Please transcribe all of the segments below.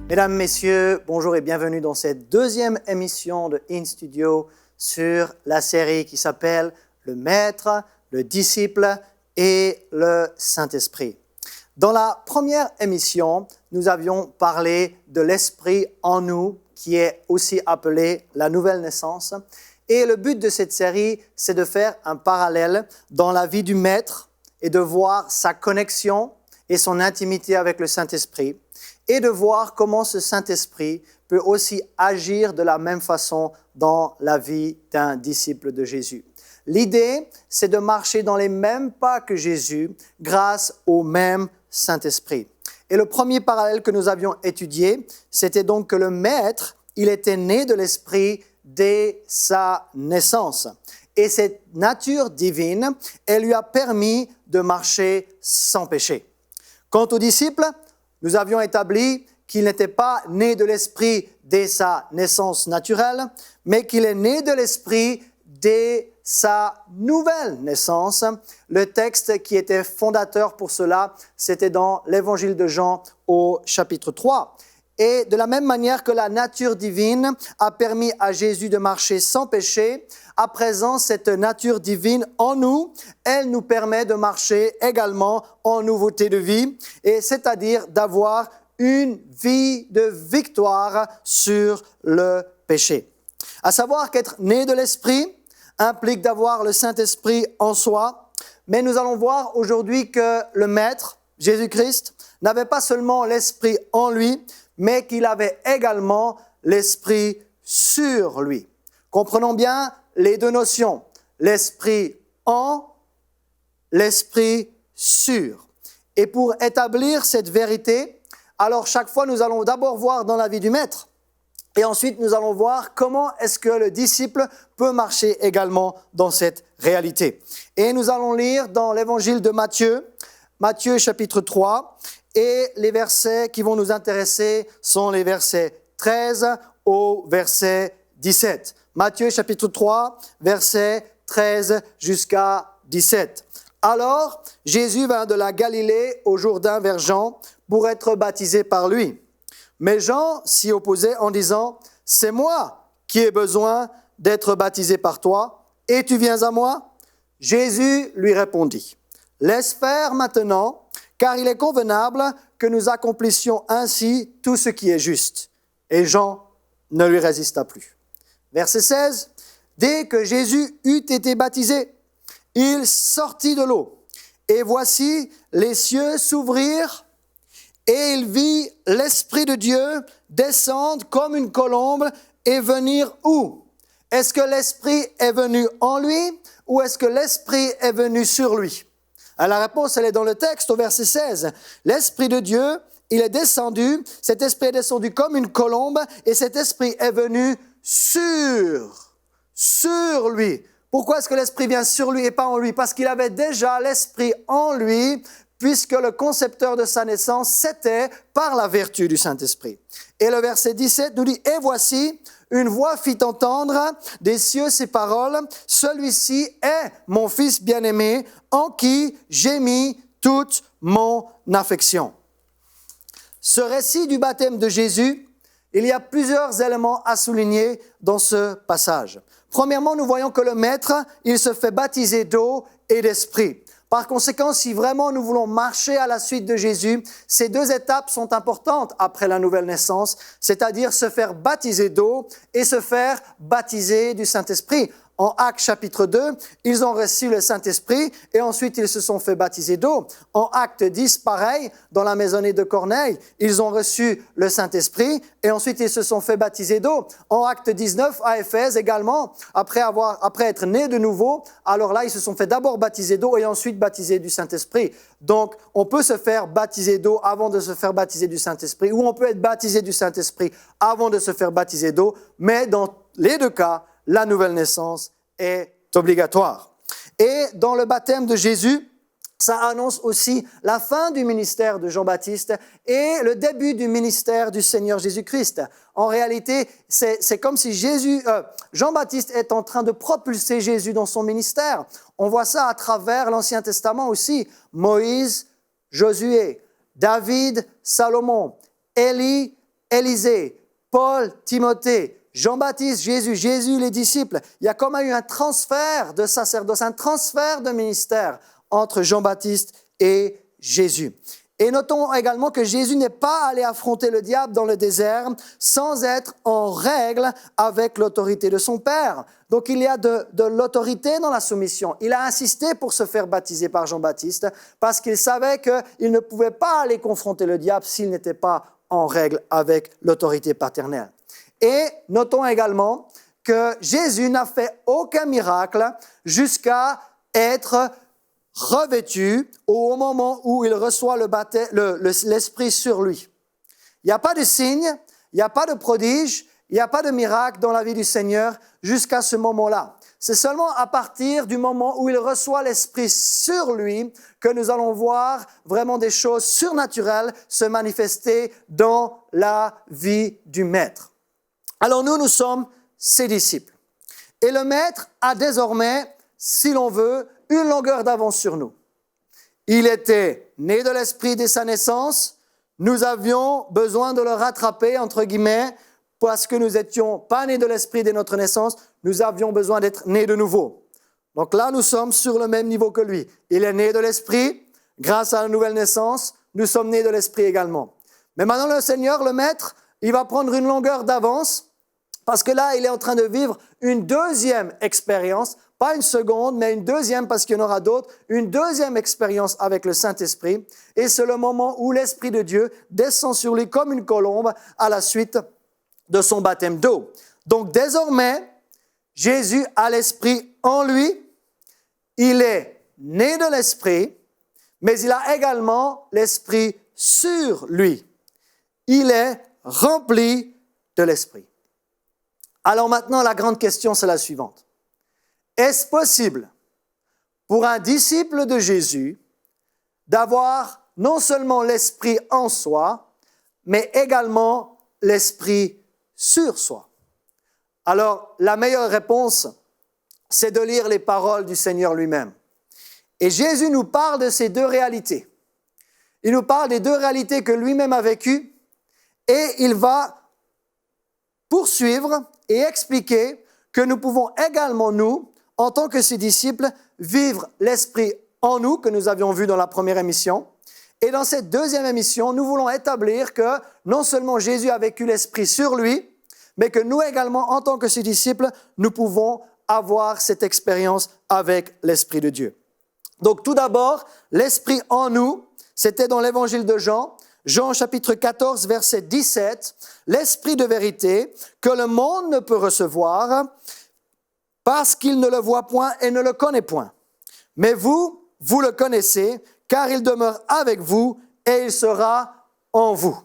Mesdames, Messieurs, bonjour et bienvenue dans cette deuxième émission de In Studio sur la série qui s'appelle Le Maître, le Disciple et le Saint-Esprit. Dans la première émission, nous avions parlé de l'Esprit en nous, qui est aussi appelé la nouvelle naissance. Et le but de cette série, c'est de faire un parallèle dans la vie du Maître et de voir sa connexion et son intimité avec le Saint-Esprit. Et de voir comment ce Saint-Esprit peut aussi agir de la même façon dans la vie d'un disciple de Jésus. L'idée, c'est de marcher dans les mêmes pas que Jésus grâce au même Saint-Esprit. Et le premier parallèle que nous avions étudié, c'était donc que le Maître, il était né de l'Esprit dès sa naissance. Et cette nature divine, elle lui a permis de marcher sans péché. Quant au disciple, nous avions établi qu'il n'était pas né de l'Esprit dès sa naissance naturelle, mais qu'il est né de l'Esprit dès sa nouvelle naissance. Le texte qui était fondateur pour cela, c'était dans l'Évangile de Jean au chapitre 3. Et de la même manière que la nature divine a permis à Jésus de marcher sans péché, à présent, cette nature divine en nous, elle nous permet de marcher également en nouveauté de vie, et c'est-à-dire d'avoir une vie de victoire sur le péché. À savoir qu'être né de l'Esprit implique d'avoir le Saint-Esprit en soi, mais nous allons voir aujourd'hui que le Maître, Jésus-Christ, n'avait pas seulement l'Esprit en lui, mais qu'il avait également l'Esprit sur lui. Comprenons bien les deux notions, l'Esprit en, l'Esprit sur. Et pour établir cette vérité, alors chaque fois nous allons d'abord voir dans la vie du Maître, et ensuite nous allons voir comment est-ce que le disciple peut marcher également dans cette réalité. Et nous allons lire dans l'Évangile de Matthieu, Matthieu chapitre 3, et les versets qui vont nous intéresser sont les versets 13 au verset 17. Matthieu chapitre 3, versets 13 jusqu'à 17. Alors, Jésus vint de la Galilée au Jourdain vers Jean pour être baptisé par lui. Mais Jean s'y opposait en disant « C'est moi qui ai besoin d'être baptisé par toi, et tu viens à moi ?» Jésus lui répondit « Laisse faire maintenant, car il est convenable que nous accomplissions ainsi tout ce qui est juste. » Et Jean ne lui résista plus. Verset 16. Dès que Jésus eut été baptisé, il sortit de l'eau. Et voici, les cieux s'ouvrirent, et il vit l'Esprit de Dieu descendre comme une colombe et venir où? Est-ce que l'Esprit est venu en lui, ou est-ce que l'Esprit est venu sur lui? La réponse, elle est dans le texte au verset 16. L'Esprit de Dieu, il est descendu, cet Esprit est descendu comme une colombe, et cet Esprit est venu sur lui. Pourquoi est-ce que l'Esprit vient sur lui et pas en lui? Parce qu'il avait déjà l'Esprit en lui, puisque le concepteur de sa naissance, c'était par la vertu du Saint-Esprit. Et le verset 17 nous dit « Et voici, une voix fit entendre des cieux ces paroles, « Celui-ci est mon Fils bien-aimé, en qui j'ai mis toute mon affection. » Ce récit du baptême de Jésus, il y a plusieurs éléments à souligner dans ce passage. Premièrement, nous voyons que le Maître, il se fait baptiser d'eau et d'Esprit. Par conséquent, si vraiment nous voulons marcher à la suite de Jésus, ces deux étapes sont importantes après la nouvelle naissance, c'est-à-dire se faire baptiser d'eau et se faire baptiser du Saint-Esprit. En Actes chapitre 2, ils ont reçu le Saint-Esprit et ensuite ils se sont fait baptiser d'eau. En Actes 10, pareil, dans la maisonnée de Corneille, ils ont reçu le Saint-Esprit et ensuite ils se sont fait baptiser d'eau. En Actes 19, à Éphèse également, après être nés de nouveau, alors là ils se sont fait d'abord baptiser d'eau et ensuite baptiser du Saint-Esprit. Donc on peut se faire baptiser d'eau avant de se faire baptiser du Saint-Esprit, ou on peut être baptisé du Saint-Esprit avant de se faire baptiser d'eau, mais dans les deux cas, la nouvelle naissance est obligatoire. Et dans le baptême de Jésus, ça annonce aussi la fin du ministère de Jean-Baptiste et le début du ministère du Seigneur Jésus-Christ. En réalité, c'est comme si Jean-Baptiste est en train de propulser Jésus dans son ministère. On voit ça à travers l'Ancien Testament aussi. Moïse, Josué, David, Salomon, Élie, Élisée, Paul, Timothée, Jean-Baptiste, Jésus, les disciples. Il y a comme eu un transfert de sacerdoce, un transfert de ministère entre Jean-Baptiste et Jésus. Et notons également que Jésus n'est pas allé affronter le diable dans le désert sans être en règle avec l'autorité de son Père. Donc il y a de l'autorité dans la soumission. Il a insisté pour se faire baptiser par Jean-Baptiste parce qu'il savait qu'il ne pouvait pas aller confronter le diable s'il n'était pas en règle avec l'autorité paternelle. Et notons également que Jésus n'a fait aucun miracle jusqu'à être revêtu au moment où il reçoit l'Esprit sur lui. Il n'y a pas de signe, il n'y a pas de prodige, il n'y a pas de miracle dans la vie du Seigneur jusqu'à ce moment-là. C'est seulement à partir du moment où il reçoit l'Esprit sur lui que nous allons voir vraiment des choses surnaturelles se manifester dans la vie du Maître. Alors nous sommes ses disciples. Et le Maître a désormais, si l'on veut, une longueur d'avance sur nous. Il était né de l'Esprit dès sa naissance. Nous avions besoin de le rattraper, entre guillemets, parce que nous n'étions pas nés de l'Esprit dès notre naissance. Nous avions besoin d'être nés de nouveau. Donc là, nous sommes sur le même niveau que lui. Il est né de l'Esprit. Grâce à la nouvelle naissance, nous sommes nés de l'Esprit également. Mais maintenant, le Seigneur, le Maître, il va prendre une longueur d'avance parce que là, il est en train de vivre une deuxième expérience. Pas une seconde, mais une deuxième, parce qu'il y en aura d'autres, une deuxième expérience avec le Saint-Esprit. Et c'est le moment où l'Esprit de Dieu descend sur lui comme une colombe à la suite de son baptême d'eau. Donc désormais, Jésus a l'Esprit en lui. Il est né de l'Esprit, mais il a également l'Esprit sur lui. Il est rempli de l'Esprit. Alors maintenant, la grande question, c'est la suivante. Est-ce possible pour un disciple de Jésus d'avoir non seulement l'Esprit en soi, mais également l'Esprit sur soi? Alors, la meilleure réponse, c'est de lire les paroles du Seigneur lui-même. Et Jésus nous parle de ces deux réalités. Il nous parle des deux réalités que lui-même a vécues et il va poursuivre et expliquer que nous pouvons également, nous, en tant que ses disciples, vivre l'Esprit en nous, que nous avions vu dans la première émission. Et dans cette deuxième émission, nous voulons établir que non seulement Jésus a vécu l'Esprit sur lui, mais que nous également, en tant que ses disciples, nous pouvons avoir cette expérience avec l'Esprit de Dieu. Donc tout d'abord, l'Esprit en nous, c'était dans l'Évangile de Jean, Jean chapitre 14, verset 17, l'Esprit de vérité que le monde ne peut recevoir, parce qu'il ne le voit point et ne le connaît point. Mais vous le connaissez, car il demeure avec vous et il sera en vous.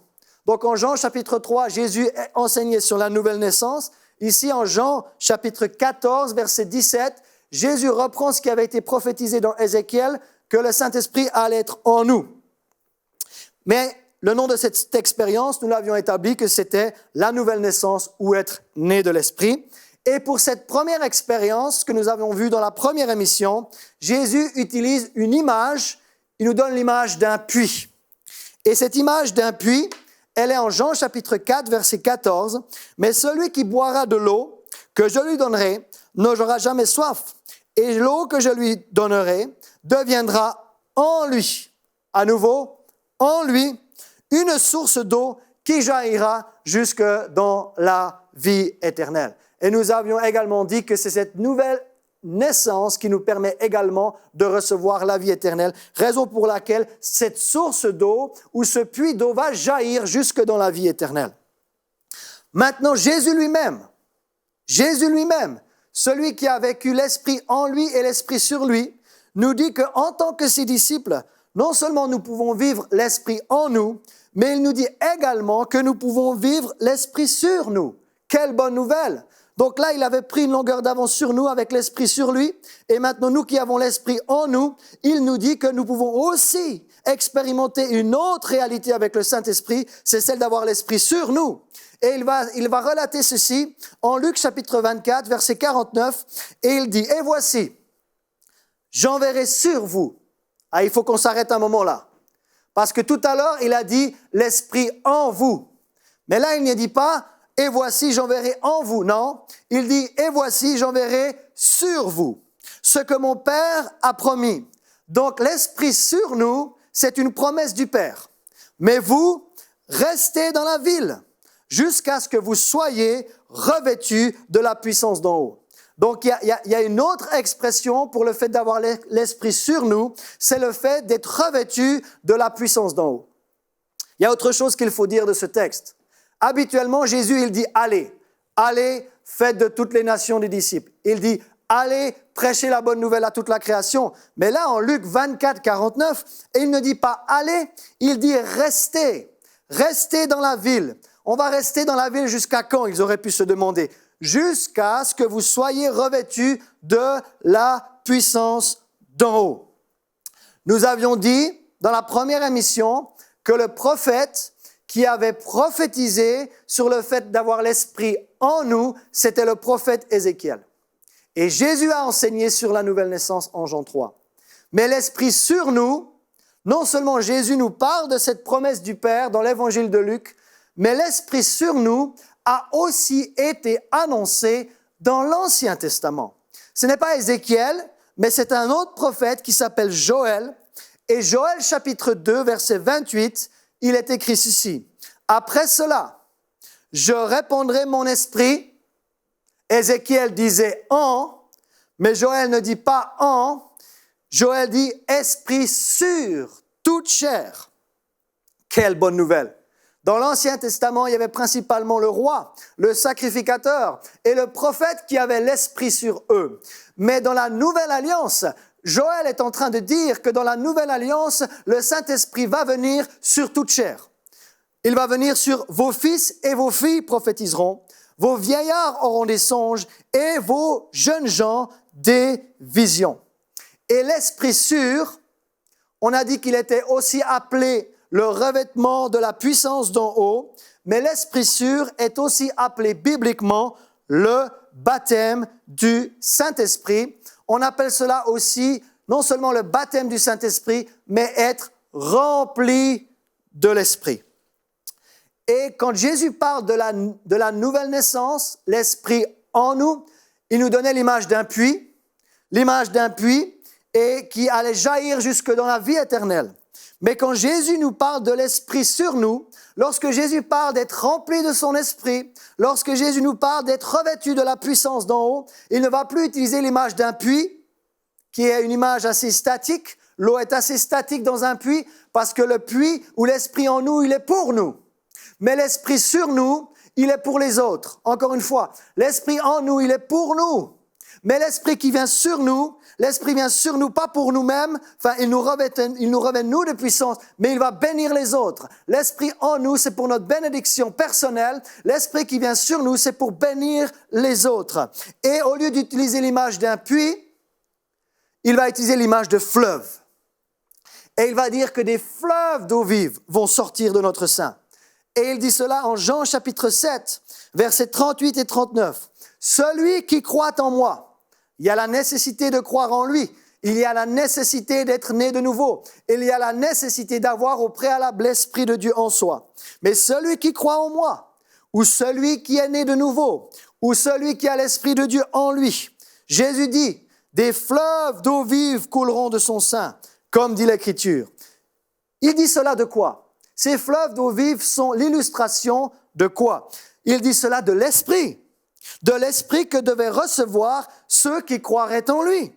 Donc en Jean chapitre 3, Jésus enseignait sur la nouvelle naissance. Ici en Jean chapitre 14, verset 17, Jésus reprend ce qui avait été prophétisé dans Ézéchiel, que le Saint-Esprit allait être en nous. Mais le nom de cette expérience, nous l'avions établi que c'était la nouvelle naissance ou être né de l'Esprit. Et pour cette première expérience que nous avions vue dans la première émission, Jésus utilise une image, il nous donne l'image d'un puits. Et cette image d'un puits, elle est en Jean chapitre 4, verset 14. « Mais celui qui boira de l'eau que je lui donnerai n'aura jamais soif. Et l'eau que je lui donnerai deviendra en lui. » À nouveau, en lui, une source d'eau qui jaillira jusque dans la vie éternelle. Et nous avions également dit que c'est cette nouvelle naissance qui nous permet également de recevoir la vie éternelle, raison pour laquelle cette source d'eau ou ce puits d'eau va jaillir jusque dans la vie éternelle. Maintenant, Jésus lui-même, celui qui a vécu l'Esprit en lui et l'Esprit sur lui, nous dit qu'en tant que ses disciples, non seulement nous pouvons vivre l'Esprit en nous, mais il nous dit également que nous pouvons vivre l'Esprit sur nous. Quelle bonne nouvelle! Donc là, il avait pris une longueur d'avance sur nous avec l'Esprit sur lui. Et maintenant, nous qui avons l'Esprit en nous, il nous dit que nous pouvons aussi expérimenter une autre réalité avec le Saint-Esprit, c'est celle d'avoir l'Esprit sur nous. Et il va relater ceci en Luc chapitre 24, verset 49, et il dit, « Et voici, j'enverrai sur vous. » Ah, il faut qu'on s'arrête un moment là. Parce que tout à l'heure, il a dit « l'Esprit en vous ». Mais là, il ne dit pas « et voici, j'enverrai en vous ». Non, il dit « et voici, j'enverrai sur vous ». Ce que mon Père a promis. Donc, l'Esprit sur nous, c'est une promesse du Père. Mais vous, restez dans la ville jusqu'à ce que vous soyez revêtus de la puissance d'en haut. Donc, il y a une autre expression pour le fait d'avoir l'Esprit sur nous, c'est le fait d'être revêtu de la puissance d'en haut. Il y a autre chose qu'il faut dire de ce texte. Habituellement, Jésus, il dit « Allez, allez, faites de toutes les nations des disciples ». Il dit « Allez, prêchez la bonne nouvelle à toute la création ». Mais là, en Luc 24, 49, il ne dit pas « Allez », il dit « Restez, restez dans la ville ». On va rester dans la ville jusqu'à quand, ils auraient pu se demander. Jusqu'à ce que vous soyez revêtus de la puissance d'en haut. Nous avions dit dans la première émission que le prophète qui avait prophétisé sur le fait d'avoir l'Esprit en nous, c'était le prophète Ézéchiel. Et Jésus a enseigné sur la nouvelle naissance en Jean 3. Mais l'Esprit sur nous, non seulement Jésus nous parle de cette promesse du Père dans l'évangile de Luc, mais l'Esprit sur nous a aussi été annoncé dans l'Ancien Testament. Ce n'est pas Ézéchiel, mais c'est un autre prophète qui s'appelle Joël. Et Joël chapitre 2, verset 28, il est écrit ceci. « Après cela, je répandrai mon esprit. » Ézéchiel disait « en », mais Joël ne dit pas « en ». Joël dit « esprit sur toute chair ». Quelle bonne nouvelle! Dans l'Ancien Testament, il y avait principalement le roi, le sacrificateur et le prophète qui avaient l'Esprit sur eux. Mais dans la Nouvelle Alliance, Joël est en train de dire que dans la Nouvelle Alliance, le Saint-Esprit va venir sur toute chair. Il va venir sur vos fils et vos filles prophétiseront, vos vieillards auront des songes et vos jeunes gens des visions. Et l'Esprit sur, on a dit qu'il était aussi appelé le revêtement de la puissance d'en haut, mais l'Esprit sûr est aussi appelé bibliquement le baptême du Saint-Esprit. On appelle cela aussi non seulement le baptême du Saint-Esprit, mais être rempli de l'Esprit. Et quand Jésus parle de la nouvelle naissance, l'Esprit en nous, il nous donnait l'image d'un puits et qui allait jaillir jusque dans la vie éternelle. Mais quand Jésus nous parle de l'Esprit sur nous, lorsque Jésus parle d'être rempli de son Esprit, lorsque Jésus nous parle d'être revêtu de la puissance d'en haut, il ne va plus utiliser l'image d'un puits, qui est une image assez statique. L'eau est assez statique dans un puits, parce que le puits ou l'Esprit en nous, il est pour nous. Mais l'Esprit sur nous, il est pour les autres. Encore une fois, l'Esprit en nous, il est pour nous. Mais l'Esprit qui vient sur nous, l'Esprit vient sur nous, pas pour nous-mêmes, enfin, il nous revêt nous de puissance, mais il va bénir les autres. L'Esprit en nous, c'est pour notre bénédiction personnelle. L'Esprit qui vient sur nous, c'est pour bénir les autres. Et au lieu d'utiliser l'image d'un puits, il va utiliser l'image de fleuve. Et il va dire que des fleuves d'eau vive vont sortir de notre sein. Et il dit cela en Jean chapitre 7, versets 38 et 39. « Celui qui croit en moi », il y a la nécessité de croire en lui. Il y a la nécessité d'être né de nouveau. Il y a la nécessité d'avoir au préalable l'Esprit de Dieu en soi. Mais celui qui croit en moi, ou celui qui est né de nouveau, ou celui qui a l'Esprit de Dieu en lui, Jésus dit, des fleuves d'eau vive couleront de son sein, comme dit l'Écriture. Il dit cela de quoi? Ces fleuves d'eau vive sont l'illustration de quoi? Il dit cela de l'Esprit que devaient recevoir ceux qui croiraient en lui.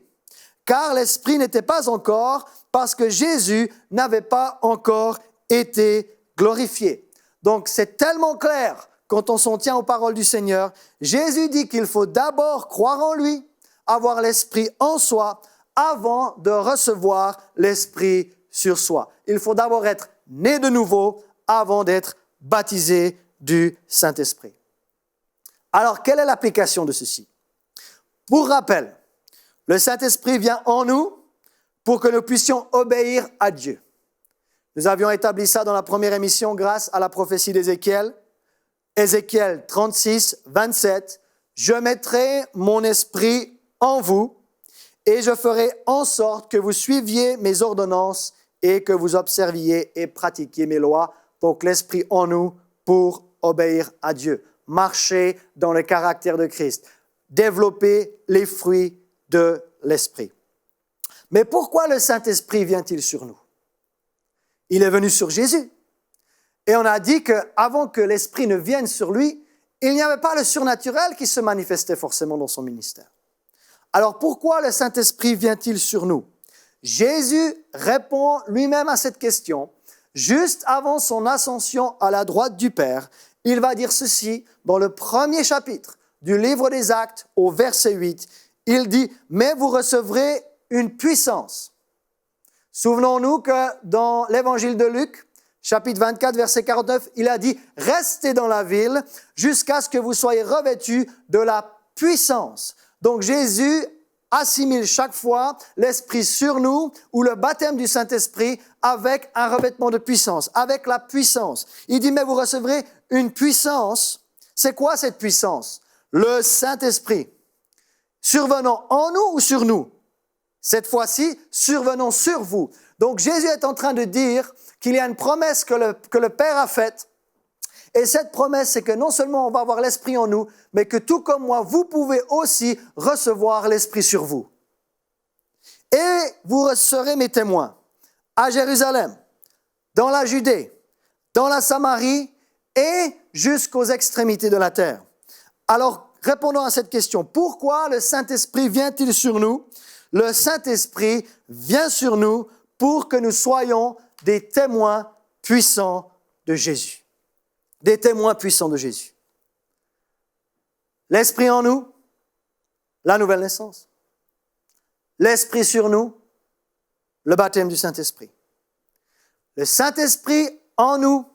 Car l'Esprit n'était pas encore, parce que Jésus n'avait pas encore été glorifié. Donc c'est tellement clair quand on s'en tient aux paroles du Seigneur. Jésus dit qu'il faut d'abord croire en lui, avoir l'Esprit en soi, avant de recevoir l'Esprit sur soi. Il faut d'abord être né de nouveau avant d'être baptisé du Saint-Esprit. Alors, quelle est l'application de ceci? Pour rappel, le Saint-Esprit vient en nous pour que nous puissions obéir à Dieu. Nous avions établi ça dans la première émission grâce à la prophétie d'Ézéchiel. Ézéchiel 36, 27. « Je mettrai mon esprit en vous et je ferai en sorte que vous suiviez mes ordonnances et que vous observiez et pratiquiez mes lois. » Donc l'esprit en nous pour obéir à Dieu. Marcher dans le caractère de Christ. Développer les fruits de l'esprit. Mais pourquoi le Saint-Esprit vient-il sur nous? Il est venu sur Jésus. Et on a dit qu'avant que l'Esprit ne vienne sur lui, il n'y avait pas le surnaturel qui se manifestait forcément dans son ministère. Alors pourquoi le Saint-Esprit vient-il sur nous? Jésus répond lui-même à cette question. Juste avant son ascension à la droite du Père, il va dire ceci dans le premier chapitre du livre des Actes au verset 8. Il dit « Mais vous recevrez une puissance ». Souvenons-nous que dans l'évangile de Luc, chapitre 24, verset 49, il a dit « Restez dans la ville jusqu'à ce que vous soyez revêtus de la puissance ». Donc Jésus assimile chaque fois l'Esprit sur nous ou le baptême du Saint-Esprit avec un revêtement de puissance, avec la puissance. Il dit « Mais vous recevrez une puissance ». C'est quoi cette puissance? Le Saint-Esprit. Survenant en nous ou sur nous? Cette fois-ci, survenant sur vous. Donc Jésus est en train de dire qu'il y a une promesse que le Père a faite. Et cette promesse, c'est que non seulement on va avoir l'Esprit en nous, mais que tout comme moi, vous pouvez aussi recevoir l'Esprit sur vous. Et vous serez mes témoins à Jérusalem, dans la Judée, dans la Samarie et jusqu'aux extrémités de la terre. Alors, répondons à cette question. Pourquoi le Saint-Esprit vient-il sur nous? Le Saint-Esprit vient sur nous pour que nous soyons des témoins puissants de Jésus. Des témoins puissants de Jésus. L'Esprit en nous, la nouvelle naissance. L'Esprit sur nous, le baptême du Saint-Esprit. Le Saint-Esprit en nous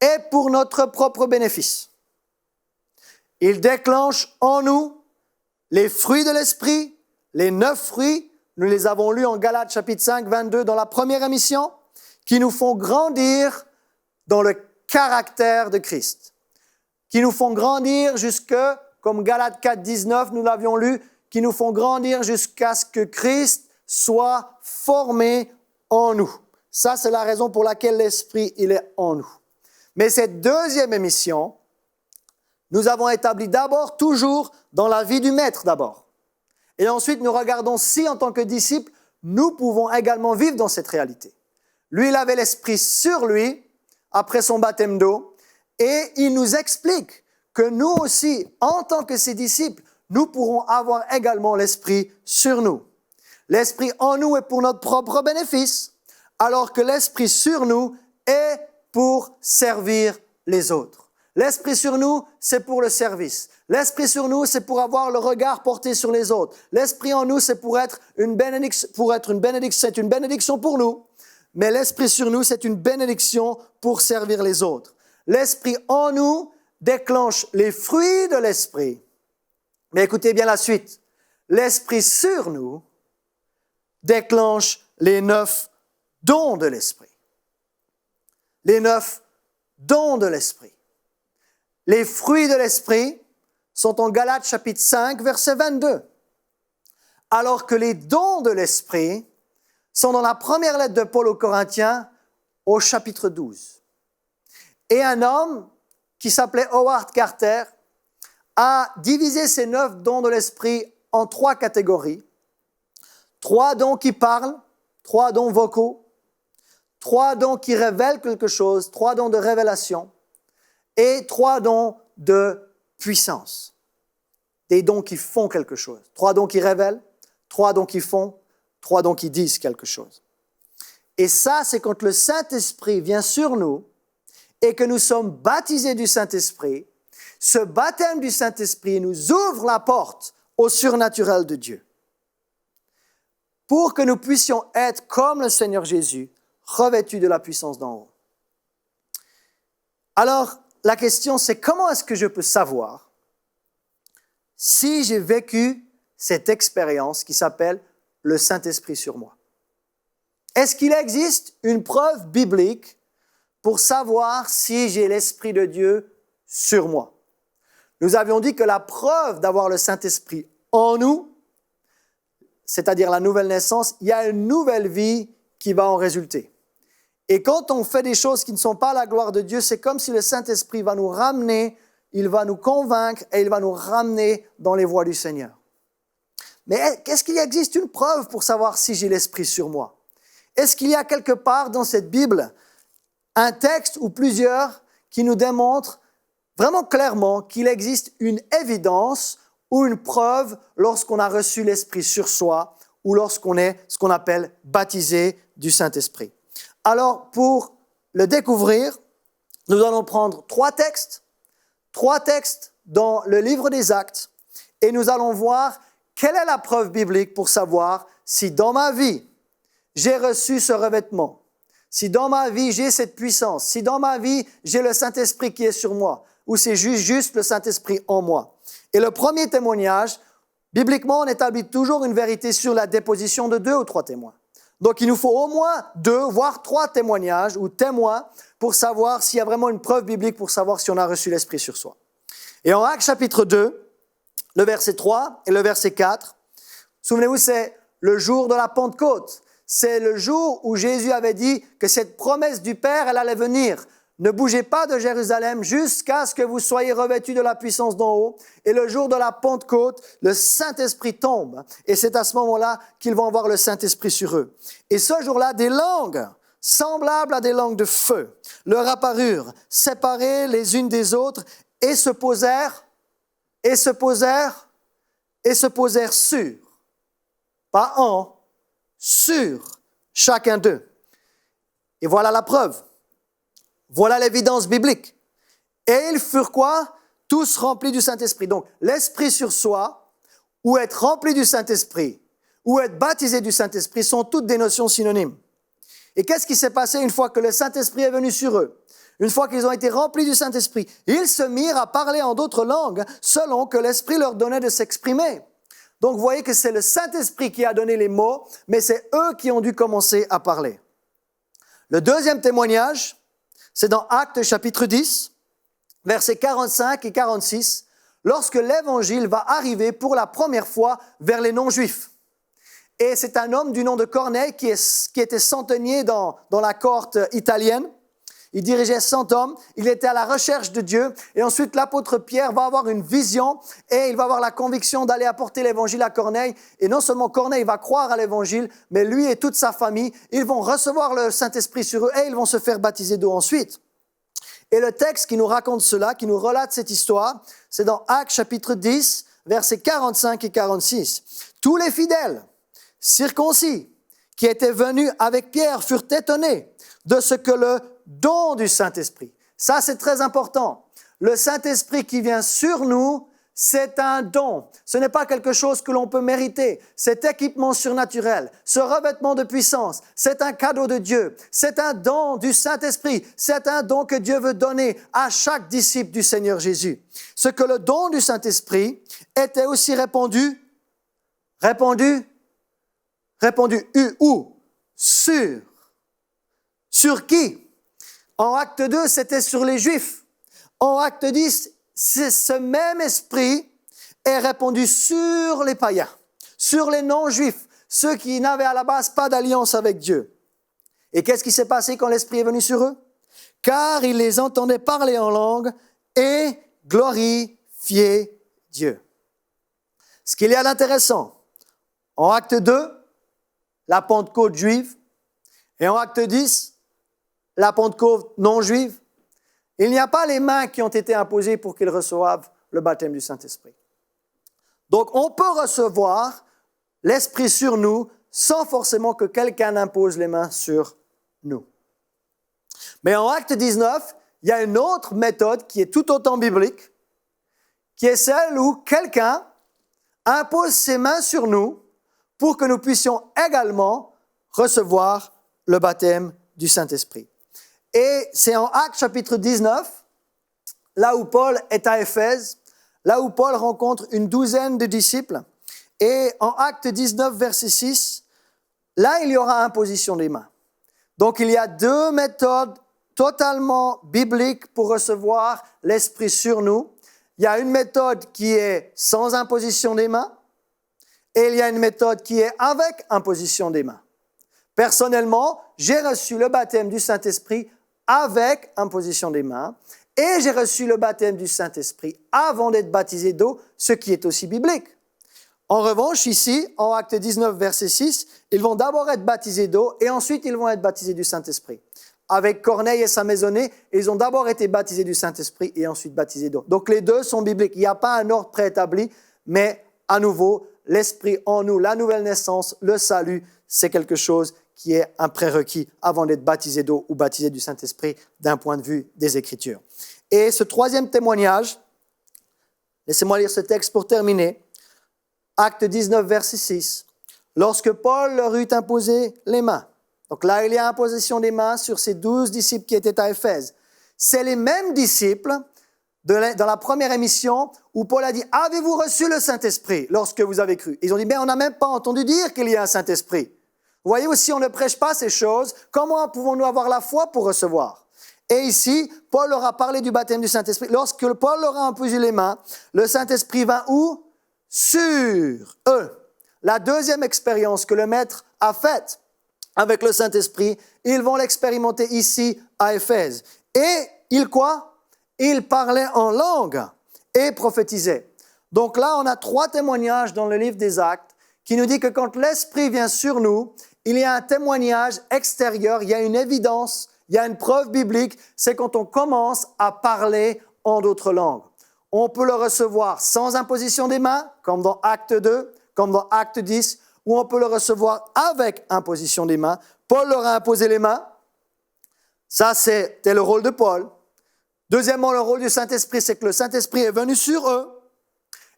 est pour notre propre bénéfice. Il déclenche en nous les fruits de l'Esprit, les 9 fruits, nous les avons lus en Galates chapitre 5, 22 dans la première émission, qui nous font grandir dans le caractère de Christ, qui nous font grandir jusque, comme Galates 4, 19, nous l'avions lu, qui nous font grandir jusqu'à ce que Christ soit formé en nous. Ça, c'est la raison pour laquelle l'Esprit, il est en nous. Mais cette deuxième émission, nous avons établi d'abord, toujours, dans la vie du Maître d'abord. Et ensuite, nous regardons si, en tant que disciples, nous pouvons également vivre dans cette réalité. Lui, il avait l'Esprit sur lui, après son baptême d'eau, et il nous explique que nous aussi, en tant que ses disciples, nous pourrons avoir également l'Esprit sur nous. L'Esprit en nous est pour notre propre bénéfice, alors que l'Esprit sur nous est pour servir les autres. L'Esprit sur nous, c'est pour le service. L'Esprit sur nous, c'est pour avoir le regard porté sur les autres. L'Esprit en nous, c'est pour être une bénédiction, c'est une bénédiction pour nous. Mais l'Esprit sur nous, c'est une bénédiction pour servir les autres. L'Esprit en nous déclenche les fruits de l'Esprit. Mais écoutez bien la suite. L'Esprit sur nous déclenche les 9 dons de l'Esprit. Les 9 dons de l'Esprit. Les fruits de l'Esprit sont en Galates chapitre 5, verset 22. Alors que les dons de l'Esprit sont dans la première lettre de Paul aux Corinthiens au chapitre 12. Et un homme qui s'appelait Howard Carter a divisé ces 9 dons de l'Esprit en 3 catégories. 3 dons qui parlent, 3 dons vocaux, 3 dons qui révèlent quelque chose, 3 dons de révélation, et 3 dons de puissance. Des dons qui font quelque chose. 3 dons qui révèlent, 3 dons qui font, 3 dons qui disent quelque chose. Et ça, c'est quand le Saint-Esprit vient sur nous et que nous sommes baptisés du Saint-Esprit. Ce baptême du Saint-Esprit nous ouvre la porte au surnaturel de Dieu. Pour que nous puissions être comme le Seigneur Jésus, revêtus de la puissance d'en haut. Alors, la question, c'est comment est-ce que je peux savoir si j'ai vécu cette expérience qui s'appelle le Saint-Esprit sur moi? Est-ce qu'il existe une preuve biblique pour savoir si j'ai l'Esprit de Dieu sur moi? Nous avions dit que la preuve d'avoir le Saint-Esprit en nous, c'est-à-dire la nouvelle naissance, il y a une nouvelle vie qui va en résulter. Et quand on fait des choses qui ne sont pas la gloire de Dieu, c'est comme si le Saint-Esprit va nous ramener, il va nous convaincre et il va nous ramener dans les voies du Seigneur. Mais est-ce qu'il existe une preuve pour savoir si j'ai l'Esprit sur moi? Est-ce qu'il y a quelque part dans cette Bible un texte ou plusieurs qui nous démontrent vraiment clairement qu'il existe une évidence ou une preuve lorsqu'on a reçu l'Esprit sur soi ou lorsqu'on est ce qu'on appelle baptisé du Saint-Esprit? Alors, pour le découvrir, nous allons prendre trois textes dans le livre des Actes, et nous allons voir quelle est la preuve biblique pour savoir si dans ma vie, j'ai reçu ce revêtement, si dans ma vie, j'ai cette puissance, si dans ma vie, j'ai le Saint-Esprit qui est sur moi, ou c'est juste le Saint-Esprit en moi. Et le premier témoignage, bibliquement, on établit toujours une vérité sur la déposition de 2 ou 3 témoins. Donc, il nous faut au moins 2, voire 3 témoignages ou témoins pour savoir s'il y a vraiment une preuve biblique pour savoir si on a reçu l'Esprit sur soi. Et en Actes chapitre 2, le verset 3 et le verset 4, souvenez-vous, c'est le jour de la Pentecôte. C'est le jour où Jésus avait dit que cette promesse du Père, elle allait venir. Ne bougez pas de Jérusalem jusqu'à ce que vous soyez revêtus de la puissance d'en haut. Et le jour de la Pentecôte, le Saint-Esprit tombe. Et c'est à ce moment-là qu'ils vont avoir le Saint-Esprit sur eux. Et ce jour-là, des langues semblables à des langues de feu leur apparurent, séparées les unes des autres, et se posèrent sur, pas en, sur chacun d'eux. Et voilà la preuve. Voilà l'évidence biblique. Et ils furent quoi? Tous remplis du Saint-Esprit. Donc, l'Esprit sur soi, ou être rempli du Saint-Esprit, ou être baptisé du Saint-Esprit sont toutes des notions synonymes. Et qu'est-ce qui s'est passé une fois que le Saint-Esprit est venu sur eux? Une fois qu'ils ont été remplis du Saint-Esprit, ils se mirent à parler en d'autres langues selon que l'Esprit leur donnait de s'exprimer. Donc, vous voyez que c'est le Saint-Esprit qui a donné les mots, mais c'est eux qui ont dû commencer à parler. Le deuxième témoignage, c'est dans Actes chapitre 10, versets 45 et 46, lorsque l'Évangile va arriver pour la première fois vers les non-juifs. Et c'est un homme du nom de Corneille qui était centenier dans la cohorte italienne. Il dirigeait 100 hommes, il était à la recherche de Dieu. Et ensuite, l'apôtre Pierre va avoir une vision et il va avoir la conviction d'aller apporter l'évangile à Corneille. Et non seulement Corneille va croire à l'évangile, mais lui et toute sa famille, ils vont recevoir le Saint-Esprit sur eux et ils vont se faire baptiser d'eau ensuite. Et le texte qui nous raconte cela, qui nous relate cette histoire, c'est dans Actes chapitre 10, versets 45 et 46. Tous les fidèles circoncis qui étaient venus avec Pierre furent étonnés de ce que le don du Saint-Esprit. Ça, c'est très important. Le Saint-Esprit qui vient sur nous, c'est un don. Ce n'est pas quelque chose que l'on peut mériter. Cet équipement surnaturel, ce revêtement de puissance, c'est un cadeau de Dieu. C'est un don du Saint-Esprit. C'est un don que Dieu veut donner à chaque disciple du Seigneur Jésus. Ce que le don du Saint-Esprit était aussi répandu où? Sur qui? En acte 2, c'était sur les Juifs. En acte 10, ce même esprit est répandu sur les païens, sur les non-juifs, ceux qui n'avaient à la base pas d'alliance avec Dieu. Et qu'est-ce qui s'est passé quand l'esprit est venu sur eux? Car ils les entendaient parler en langue et glorifier Dieu. Ce qu'il y a d'intéressant, en acte 2, la Pentecôte juive, et en acte 10, la Pentecôte non juive, il n'y a pas les mains qui ont été imposées pour qu'ils reçoivent le baptême du Saint-Esprit. Donc, on peut recevoir l'Esprit sur nous sans forcément que quelqu'un impose les mains sur nous. Mais en Acte 19, il y a une autre méthode qui est tout autant biblique, qui est celle où quelqu'un impose ses mains sur nous pour que nous puissions également recevoir le baptême du Saint-Esprit. Et c'est en Actes chapitre 19, là où Paul est à Éphèse, là où Paul rencontre une douzaine de disciples. Et en Actes 19, verset 6, là, il y aura imposition des mains. Donc, il y a deux méthodes totalement bibliques pour recevoir l'Esprit sur nous. Il y a une méthode qui est sans imposition des mains et il y a une méthode qui est avec imposition des mains. Personnellement, j'ai reçu le baptême du Saint-Esprit avec imposition des mains et j'ai reçu le baptême du Saint-Esprit avant d'être baptisé d'eau, ce qui est aussi biblique. En revanche, ici, en Actes 19, verset 6, ils vont d'abord être baptisés d'eau et ensuite ils vont être baptisés du Saint-Esprit. Avec Corneille et sa maisonnée, ils ont d'abord été baptisés du Saint-Esprit et ensuite baptisés d'eau. Donc les deux sont bibliques. Il n'y a pas un ordre préétabli, mais à nouveau, l'Esprit en nous, la nouvelle naissance, le salut, c'est quelque chose qui est un prérequis avant d'être baptisé d'eau ou baptisé du Saint-Esprit d'un point de vue des Écritures. Et ce troisième témoignage, laissez-moi lire ce texte pour terminer. Acte 19, verset 6. Lorsque Paul leur eut imposé les mains. Donc là, il y a imposition des mains sur ces 12 disciples qui étaient à Éphèse. C'est les mêmes disciples dans la première émission où Paul a dit « Avez-vous reçu le Saint-Esprit lorsque vous avez cru ?» Ils ont dit « Mais on n'a même pas entendu dire qu'il y a un Saint-Esprit. » Vous voyez aussi, on ne prêche pas ces choses. Comment pouvons-nous avoir la foi pour recevoir? Et ici, Paul leur a parlé du baptême du Saint-Esprit. Lorsque Paul leur a imposé les mains, le Saint-Esprit vint où? Sur eux. La deuxième expérience que le Maître a faite avec le Saint-Esprit, ils vont l'expérimenter ici à Éphèse. Et ils quoi? Ils parlaient en langue et prophétisaient. Donc là, on a 3 témoignages dans le livre des Actes qui nous dit que quand l'Esprit vient sur nous, il y a un témoignage extérieur, il y a une évidence, il y a une preuve biblique, c'est quand on commence à parler en d'autres langues. On peut le recevoir sans imposition des mains, comme dans Acte 2, comme dans Acte 10, ou on peut le recevoir avec imposition des mains. Paul leur a imposé les mains. Ça, c'était le rôle de Paul. Deuxièmement, le rôle du Saint-Esprit, c'est que le Saint-Esprit est venu sur eux.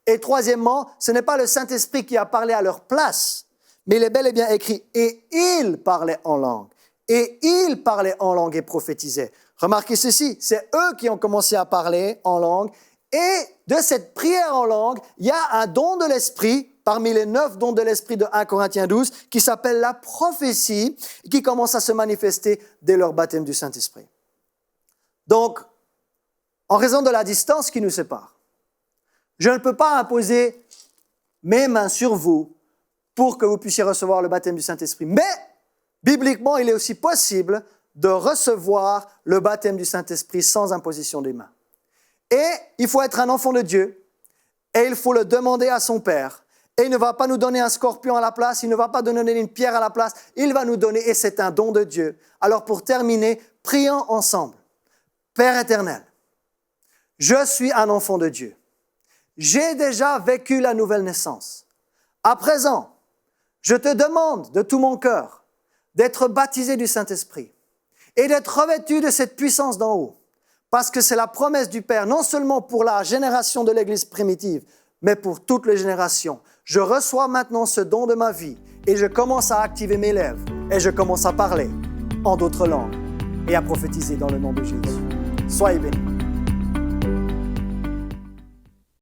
Et troisièmement, ce n'est pas le Saint-Esprit qui a parlé à leur place, mais il est bel et bien écrit « Et ils parlaient en langue. Et ils parlaient en langue et prophétisaient. » Remarquez ceci, c'est eux qui ont commencé à parler en langue. Et de cette prière en langue, il y a un don de l'Esprit, parmi les 9 dons de l'Esprit de 1 Corinthiens 12, qui s'appelle la prophétie, et qui commence à se manifester dès leur baptême du Saint-Esprit. Donc, en raison de la distance qui nous sépare, je ne peux pas imposer mes mains sur vous pour que vous puissiez recevoir le baptême du Saint-Esprit. Mais, bibliquement, il est aussi possible de recevoir le baptême du Saint-Esprit sans imposition des mains. Et il faut être un enfant de Dieu et il faut le demander à son Père. Et il ne va pas nous donner un scorpion à la place, il ne va pas nous donner une pierre à la place, il va nous donner, et c'est un don de Dieu. Alors pour terminer, prions ensemble. Père éternel, je suis un enfant de Dieu. J'ai déjà vécu la nouvelle naissance. À présent, je te demande de tout mon cœur d'être baptisé du Saint-Esprit et d'être revêtu de cette puissance d'en haut. Parce que c'est la promesse du Père, non seulement pour la génération de l'Église primitive, mais pour toutes les générations. Je reçois maintenant ce don de ma vie et je commence à activer mes lèvres et je commence à parler en d'autres langues et à prophétiser dans le nom de Jésus. Soyez bénis.